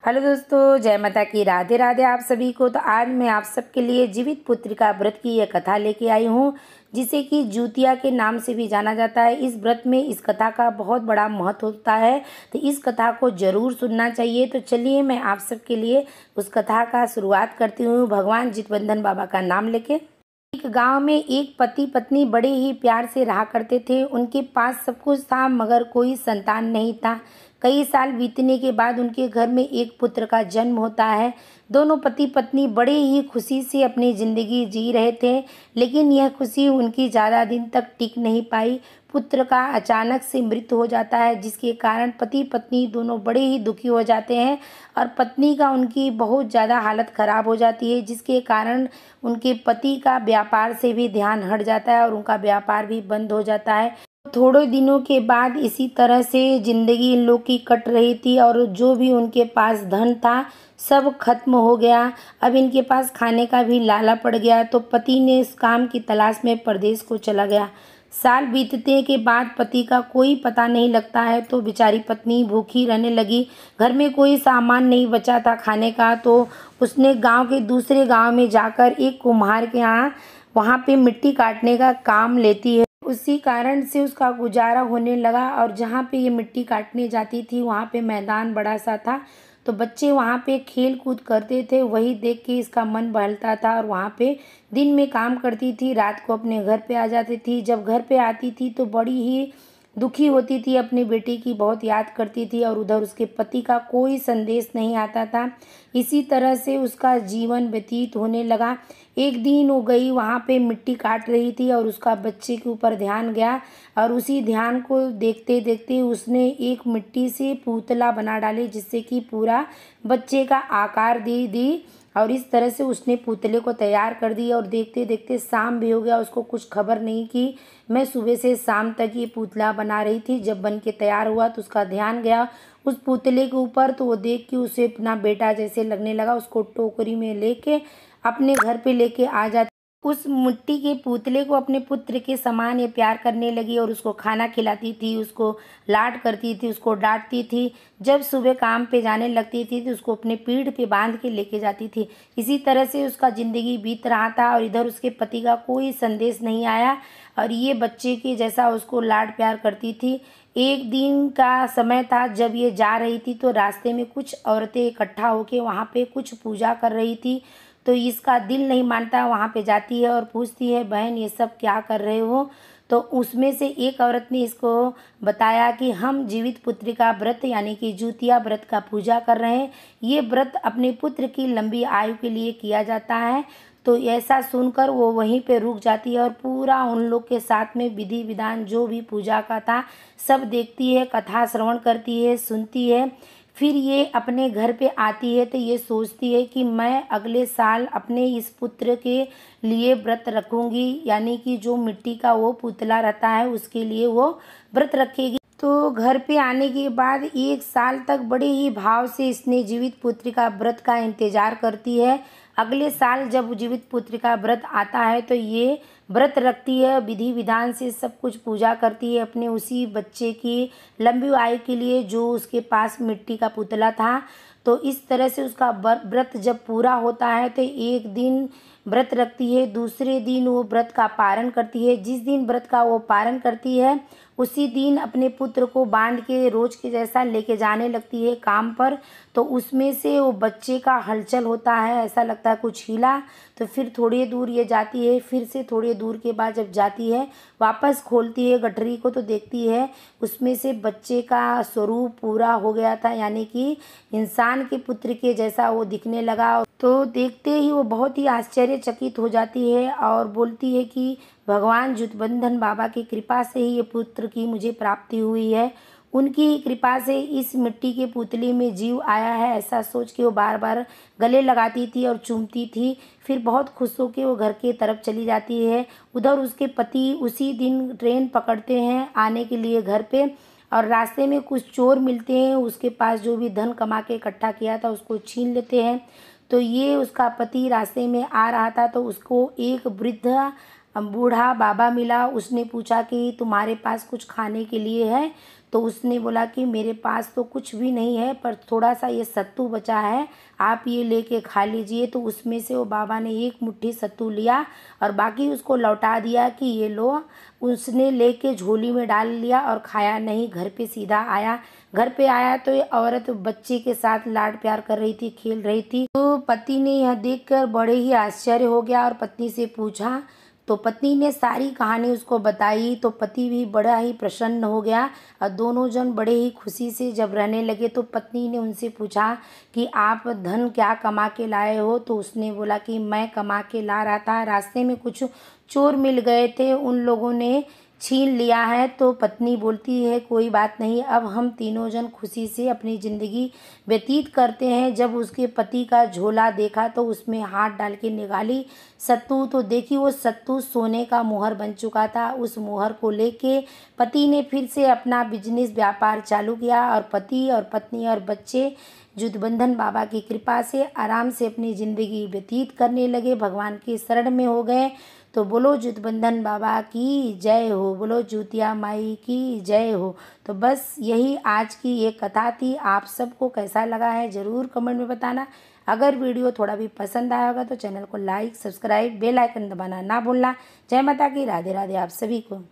Hello दोस्तों, जय माता की, राधे राधे आप सभी को। तो आज मैं आप सबके लिए जीवित पुत्रिका व्रत की यह कथा लेके आई हूँ, जिसे कि जुतिया के नाम से भी जाना जाता है। इस व्रत में इस कथा का बहुत बड़ा महत्व होता है, तो इस कथा को जरूर सुनना चाहिए। तो चलिए मैं आप सबके लिए उस कथा का शुरुआत करती हूँ, भगवान जितबंधन बाबा का नाम लेके। एक गांव में एक पति पत्नी बड़े ही प्यार से रहा करते थे। उनके पास सब कुछ था मगर कोई संतान नहीं था। कई साल बीतने के बाद उनके घर में एक पुत्र का जन्म होता है। दोनों पति पत्नी बड़े ही खुशी से अपनी ज़िंदगी जी रहे थे, लेकिन यह खुशी उनकी ज़्यादा दिन तक टिक नहीं पाई। पुत्र का अचानक से मृत्यु हो जाता है, जिसके कारण पति पत्नी दोनों बड़े ही दुखी हो जाते हैं और पत्नी का उनकी बहुत ज़्यादा हालत ख़राब हो जाती है, जिसके कारण उनके पति का व्यापार से भी ध्यान हट जाता है और उनका व्यापार भी बंद हो जाता है। थोड़े दिनों के बाद इसी तरह से ज़िंदगी इन लोग की कट रही थी और जो भी उनके पास धन था सब खत्म हो गया। अब इनके पास खाने का भी लाला पड़ गया, तो पति ने इस काम की तलाश में परदेश को चला गया। साल बीतने के बाद पति का कोई पता नहीं लगता है, तो बेचारी पत्नी भूखी रहने लगी। घर में कोई सामान नहीं बचा था खाने का, तो उसने गांव के दूसरे गांव में जाकर एक कुम्हार के यहाँ वहाँ पे मिट्टी काटने का काम लेती है। उसी कारण से उसका गुजारा होने लगा और जहाँ पे ये मिट्टी काटने जाती थी वहाँ पे मैदान बड़ा सा था, तो बच्चे वहाँ पे खेल कूद करते थे। वही देख के इसका मन बहलता था और वहाँ पे दिन में काम करती थी, रात को अपने घर पे आ जाती थी। जब घर पे आती थी तो बड़ी ही दुखी होती थी, अपने बेटे की बहुत याद करती थी और उधर उसके पति का कोई संदेश नहीं आता था। इसी तरह से उसका जीवन व्यतीत होने लगा। एक दिन वो गई वहाँ पे मिट्टी काट रही थी और उसका बच्चे के ऊपर ध्यान गया और उसी ध्यान को देखते देखते उसने एक मिट्टी से पुतला बना डाले, जिससे कि पूरा बच्चे का आकार दे दी और इस तरह से उसने पुतले को तैयार कर दिया। और देखते देखते शाम भी हो गया, उसको कुछ खबर नहीं कि मैं सुबह से शाम तक ये पुतला बना रही थी। जब बन के तैयार हुआ तो उसका ध्यान गया उस पुतले के ऊपर, तो वो देख के उसे अपना बेटा जैसे लगने लगा। उसको टोकरी में लेके अपने घर पे लेके आ जाती, उस मिट्टी के पुतले को अपने पुत्र के समान ये प्यार करने लगी और उसको खाना खिलाती थी, उसको लाड करती थी, उसको डांटती थी। जब सुबह काम पे जाने लगती थी तो उसको अपने पीठ पे बांध के लेके जाती थी। इसी तरह से उसका ज़िंदगी बीत रहा था और इधर उसके पति का कोई संदेश नहीं आया और ये बच्चे के जैसा उसको लाड प्यार करती थी। एक दिन का समय था, जब ये जा रही थी तो रास्ते में कुछ औरतें इकट्ठा होके वहाँ पे कुछ पूजा कर रही थी। तो इसका दिल नहीं मानता, वहाँ पे जाती है और पूछती है, बहन ये सब क्या कर रहे हो? तो उसमें से एक औरत ने इसको बताया कि हम जीवित पुत्रिका व्रत यानी कि जुतिया व्रत का पूजा कर रहे हैं। ये व्रत अपने पुत्र की लंबी आयु के लिए किया जाता है। तो ऐसा सुनकर वो वहीं पे रुक जाती है और पूरा उन लोग के साथ में विधि विधान जो भी पूजा का था सब देखती है, कथा श्रवण करती है, सुनती है। फिर ये अपने घर पे आती है तो ये सोचती है कि मैं अगले साल अपने इस पुत्र के लिए व्रत रखूँगी, यानी कि जो मिट्टी का वो पुतला रहता है उसके लिए वो व्रत रखेगी। तो घर पे आने के बाद एक साल तक बड़े ही भाव से इसने जीवित पुत्रिका व्रत का इंतजार करती है। अगले साल जब जीवित पुत्रिका व्रत आता है तो ये व्रत रखती है, विधि विधान से सब कुछ पूजा करती है अपने उसी बच्चे की लंबी आयु के लिए जो उसके पास मिट्टी का पुतला था। तो इस तरह से उसका व्रत जब पूरा होता है तो एक दिन व्रत रखती है, दूसरे दिन वो व्रत का पारण करती है। जिस दिन व्रत का वो पारण करती है उसी दिन अपने पुत्र को बांध के रोज के जैसा लेके जाने लगती है काम पर। तो उसमें से वो बच्चे का हलचल होता है, ऐसा लगता है कुछ हिला। तो फिर थोड़ी दूर ये जाती है, फिर से थोड़ी दूर के बाद जब जाती है वापस खोलती है गठरी को तो देखती है उसमें से बच्चे का स्वरूप पूरा हो गया था, यानी कि इंसान के पुत्र के जैसा वो दिखने लगा। तो देखते ही वो बहुत ही आश्चर्यचकित हो जाती है और बोलती है कि भगवान जुतबंधन बाबा की कृपा से ही ये पुत्र की मुझे प्राप्ति हुई है, उनकी ही कृपा से इस मिट्टी के पुतले में जीव आया है। ऐसा सोच के वो बार बार गले लगाती थी और चूमती थी। फिर बहुत खुश होकर वो घर के तरफ चली जाती है। उधर उसके पति उसी दिन ट्रेन पकड़ते हैं आने के लिए घर पे और रास्ते में कुछ चोर मिलते हैं, उसके पास जो भी धन कमा के इकट्ठा किया था उसको छीन लेते हैं। तो ये उसका पति रास्ते में आ रहा था तो उसको एक बूढ़ा बाबा मिला। उसने पूछा कि तुम्हारे पास कुछ खाने के लिए है? तो उसने बोला कि मेरे पास तो कुछ भी नहीं है, पर थोड़ा सा ये सत्तू बचा है, आप ये लेके खा लीजिए। तो उसमें से वो बाबा ने एक मुट्ठी सत्तू लिया और बाकी उसको लौटा दिया कि ये लो। उसने लेके झोली में डाल लिया और खाया नहीं, घर पे सीधा आया। घर पे आया तो ये औरत बच्चे के साथ लाड प्यार कर रही थी, खेल रही थी। तो पति ने यह देखकर बड़े ही आश्चर्य हो गया और पत्नी से पूछा। तो पत्नी ने सारी कहानी उसको बताई। तो पति भी बड़ा ही प्रसन्न हो गया और दोनों जन बड़े ही खुशी से जब रहने लगे। तो पत्नी ने उनसे पूछा कि आप धन क्या कमा के लाए हो। तो उसने बोला कि मैं कमा के ला रहा था, रास्ते में कुछ चोर मिल गए थे, उन लोगों ने छीन लिया है। तो पत्नी बोलती है कोई बात नहीं, अब हम तीनों जन खुशी से अपनी ज़िंदगी व्यतीत करते हैं। जब उसके पति का झोला देखा तो उसमें हाथ डाल के निकाली सत्तू, तो देखी वो सत्तू सोने का मुहर बन चुका था। उस मुहर को लेके पति ने फिर से अपना बिजनेस व्यापार चालू किया और पति और पत्नी और बच्चे जुगबंधन बाबा की कृपा से आराम से अपनी ज़िंदगी व्यतीत करने लगे, भगवान की शरण में हो गए। तो बोलो जुगबंधन बाबा की जय हो, बोलो जूतिया माई की जय हो। तो बस यही आज की ये कथा थी। आप सबको कैसा लगा है ज़रूर कमेंट में बताना। अगर वीडियो थोड़ा भी पसंद आया होगा तो चैनल को लाइक, सब्सक्राइब, बेल आइकन दबाना ना भूलना। जय माता की, राधे राधे आप सभी को।